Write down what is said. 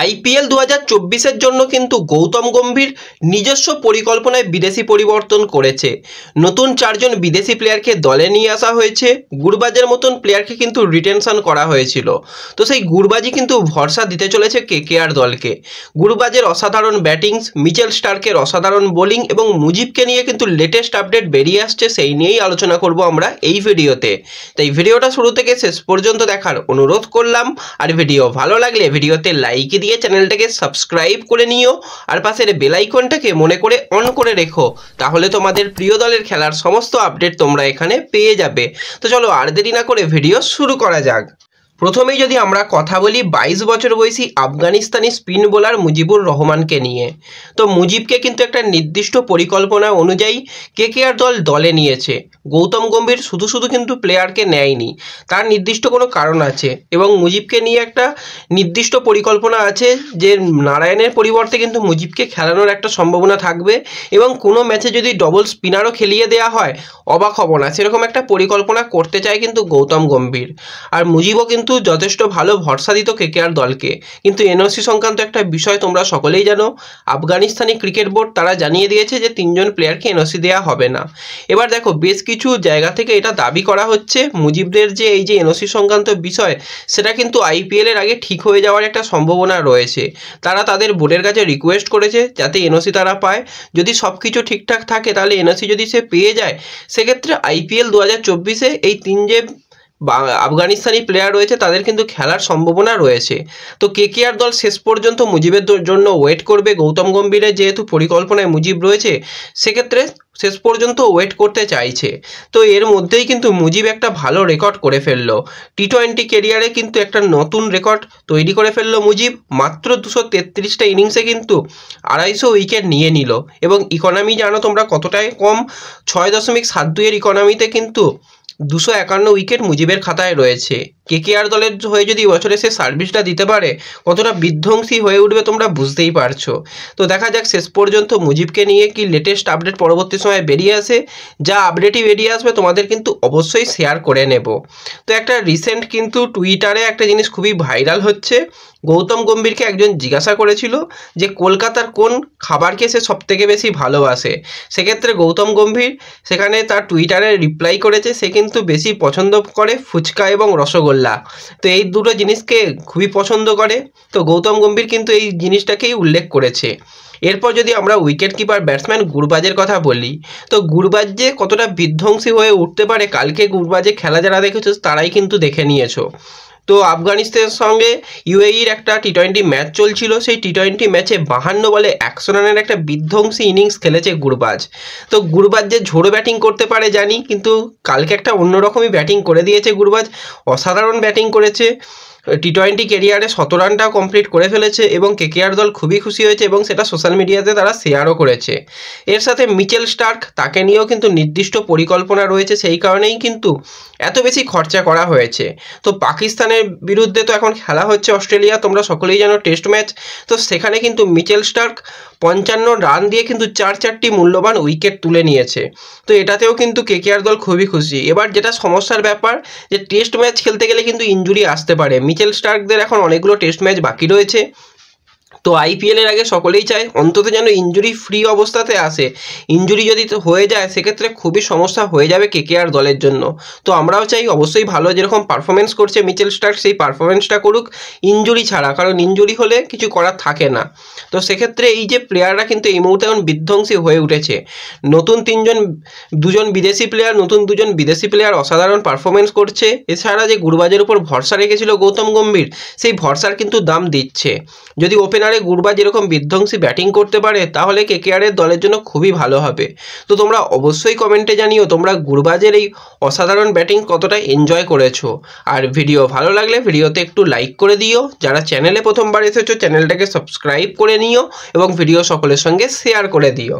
IPL 2024-এর জন্য কিন্তু গৌতম গম্ভীর নিজস্ব পরিকল্পনায় বিদেশি পরিবর্তন করেছে। নতুন 4 জন বিদেশি প্লেয়ারকে দলে নিয়ে আসা হয়েছে। গুরবাজের মতন প্লেয়ারকে কিন্তু রিটেনশন করা হয়েছিল। তো সেই গুরবাজই কিন্তু ভরসা দিতে চলেছে কেকেআর দলকে। গুরবাজের অসাধারণ ব্যাটিংস, মিচেল স্টার্কের অসাধারণ বোলিং এবং মুজিবকে নিয়ে কিন্তু লেটেস্ট আপডেট বেরিয়ে আসছে, সেই নিয়েই আলোচনা করব আমরা এই ভিডিওতে। তাই ভিডিওটা শুরু থেকে শেষ পর্যন্ত দেখার অনুরোধ করলাম। আর ভিডিও ভালো লাগলে ভিডিওতে লাইক দিয়ে চ্যানেলটাকে সাবস্ক্রাইব করে নিও, আর পাশের বেল আইকনটাকে মনে করে অন করে রেখো, তাহলে তোমাদের প্রিয় দলের খেলার সমস্ত আপডেট তোমরা এখানে পেয়ে যাবে। তো চলো আর দেরি না করে ভিডিও শুরু করা যাক। প্রথমেই যদি আমরা কথা বলি 22 বছর বয়সী আফগানিস্তানি স্পিন বোলার মুজিবুর রহমানকে নিয়ে, তো মুজিবকে কিন্তু একটা নির্দিষ্ট পরিকল্পনা অনুযায়ী কেকেআর দলে নিয়েছে। গৌতম গম্ভীর শুধু কিন্তু প্লেয়ারকে নেয়নি, তার নির্দিষ্ট কোনো কারণ আছে এবং মুজিবকে নিয়ে একটা নির্দিষ্ট পরিকল্পনা আছে যে নারায়ণের পরিবর্তে কিন্তু মুজিবকে খেলানোর একটা সম্ভাবনা থাকবে এবং কোনো ম্যাচে যদি ডবল স্পিনারও খেলিয়ে দেওয়া হয় অবাক হব না, সেরকম একটা পরিকল্পনা করতে চায় কিন্তু গৌতম গম্ভীর। আর মুজিবও কিন্তু যথেষ্ট ভালো ভরসা দিত কেকেআর দলকে। কিন্তু এনওসি সংক্রান্ত একটা বিষয় তোমরা সকলেই জানো, আফগানিস্তানি ক্রিকেট বোর্ড তারা জানিয়ে দিয়েছে যে 3 জন প্লেয়ারকে এনওসি দেওয়া হবে না। এবার দেখো বেশ কিছু জায়গা থেকে এটা দাবি করা হচ্ছে মুজিবদের যে এই যে এনওসি সংক্রান্ত বিষয়, সেটা কিন্তু আইপিএলের আগে ঠিক হয়ে যাওয়ার একটা সম্ভাবনা রয়েছে। তারা তাদের বোর্ডের কাছে রিকোয়েস্ট করেছে যাতে এনওসি তারা পায়। যদি সব কিছু ঠিকঠাক থাকে তাহলে এনওসি যদি সে পেয়ে যায়, সেক্ষেত্রে আইপিএল 2024-এ এই 3 যে আফগানিস্তানি প্লেয়ার রয়েছে তাদের কিন্তু খেলার সম্ভাবনা রয়েছে। তো কেকেআর দল শেষ পর্যন্ত মুজিবের জন্য ওয়েট করবে। গৌতম গম্ভীরের যেহেতু পরিকল্পনায় মুজিব রয়েছে, সেক্ষেত্রে শেষ পর্যন্ত ওয়েট করতে চাইছে। তো এর মধ্যেই কিন্তু মুজিব একটা ভালো রেকর্ড করে ফেললো। টি20 ক্যারিয়ারে কিন্তু একটা নতুন রেকর্ড তৈরি করে ফেললো মুজিব। মাত্র 233টা ইনিংসে কিন্তু 250 উইকেট নিয়ে নিল এবং ইকোনমি জানো তোমরা কতটাই কম, 6.72-এর ইকোনমিতে কিন্তু 251 উইকেট মুজিবের খাতায় রয়েছে। কেকেআর দলের হয়ে যদি বছরে সে সার্ভিসটা দিতে পারে কতটা বিধ্বংসী হয়ে উঠবে তোমরা বুঝতেই পারছো। তো দেখা যাক শেষ পর্যন্ত মুজিবকে নিয়ে কি লেটেস্ট আপডেট পরবর্তী সময় বেরিয়ে আসে। যা আপডেটই বেরিয়ে আসবে তোমাদের কিন্তু অবশ্যই শেয়ার করে নেব। তো একটা রিসেন্ট কিন্তু টুইটারে একটা জিনিস খুবই ভাইরাল হচ্ছে। গৌতম গম্ভীরকে একজন জিজ্ঞাসা করেছিল যে কলকাতার কোন খাবারকে সে সবথেকে বেশি ভালোবাসে। সেক্ষেত্রে গৌতম গম্ভীর সেখানে তার টুইটারে রিপ্লাই করেছে সে কিন্তু বেশি পছন্দ করে ফুচকা এবং রসগোল্লা। তো এই দুটো জিনিসকে খুবই পছন্দ করে। তো গৌতম গম্ভীর কিন্তু এই জিনিসটাকেই উল্লেখ করেছে। এরপর যদি আমরা উইকেট কিপার ব্যাটসম্যান গুরবাজের কথা বলি, তো গুরবাজ যে কতটা বিধ্বংসী হয়ে উঠতে পারে কালকে গুরবাজের খেলা যারা দেখেছো তারাই কিন্তু দেখে নিয়েছো। তো আফগানিস্তানের সঙ্গে ইউএইর একটা টি20 ম্যাচ চলছিল। সেই টি20 ম্যাচে 52 বলে 100 রানের একটা বিধ্বংসী ইনিংস খেলেছে গুরবাজ। তো গুরবাজ যে ঝোড়ো ব্যাটিং করতে পারে জানি, কিন্তু কালকে একটা অন্যরকমই ব্যাটিং করে দিয়েছে গুরবাজ। অসাধারণ ব্যাটিং করেছে। টি20 ক্যারিয়ারে 100 রানটাও কমপ্লিট করে ফেলেছে এবং কেকেআর দল খুবই খুশি হয়েছে এবং সেটা সোশ্যাল মিডিয়াতে তারা শেয়ারও করেছে। এর সাথে মিচেল স্টার্ক, তাকে নিয়েও কিন্তু নির্দিষ্ট পরিকল্পনা রয়েছে, সেই কারণেই কিন্তু এত বেশি খরচা করা হয়েছে। তো পাকিস্তানের বিরুদ্ধে তো এখন খেলা হচ্ছে অস্ট্রেলিয়া, তোমরা সকলেই জানো টেস্ট ম্যাচ। তো সেখানে কিন্তু মিচেল স্টার্ক 55 রান দিয়ে কিন্তু 4টি মূল্যবান উইকেট তুলে নিয়েছে। তো এটাতেও কিন্তু কেকেআর দল খুবই খুশি। এবার যেটা সমস্যার ব্যাপার যে টেস্ট ম্যাচ খেলতে গেলে কিন্তু ইনজুরি আসতে পারে। মিচেল স্টার্কদের এখন অনেকগুলো টেস্ট ম্যাচ বাকি রয়েছে। তো আইপিএলের আগে সকলেই চায় অন্তত যেন ইনজুরি ফ্রি অবস্থাতে আসে। ইনজুরি যদি হয়ে যায় সেক্ষেত্রে খুবই সমস্যা হয়ে যাবে কেকেআর দলের জন্য। তো আমরাও চাই অবশ্যই ভালো যেরকম পারফরমেন্স করছে মিচেল স্টার্ক সেই পারফরমেন্সটা করুক ইনজুরি ছাড়া, কারণ ইনজুরি হলে কিছু করার থাকে না। তো সেক্ষেত্রে এই যে প্লেয়াররা কিন্তু এই মুহূর্তে এখন বিধ্বংসী হয়ে উঠেছে। নতুন 2জন বিদেশি প্লেয়ার অসাধারণ পারফরমেন্স করছে। এছাড়া যে গুরবাজের উপর ভরসা রেখেছিল গৌতম গম্ভীর, সেই ভরসার কিন্তু দাম দিচ্ছে। যদি ওপেনার গুরবাজ এরকম বিধ্বংসী ব্যাটিং করতে পারে তাহলে কেকেআরের দলের জন্য খুবই ভালো হবে। তো তোমরা অবশ্যই কমেন্টে জানিও তোমরা গুরবাজের এই অসাধারণ ব্যাটিং কতটা এনজয় করেছো। আর ভিডিও ভালো লাগলে ভিডিওতে একটু লাইক করে দিও। যারা চ্যানেলে প্রথমবার এসেছো চ্যানেলটাকে সাবস্ক্রাইব করে নিও এবং ভিডিও সকলের সঙ্গে শেয়ার করে দিও।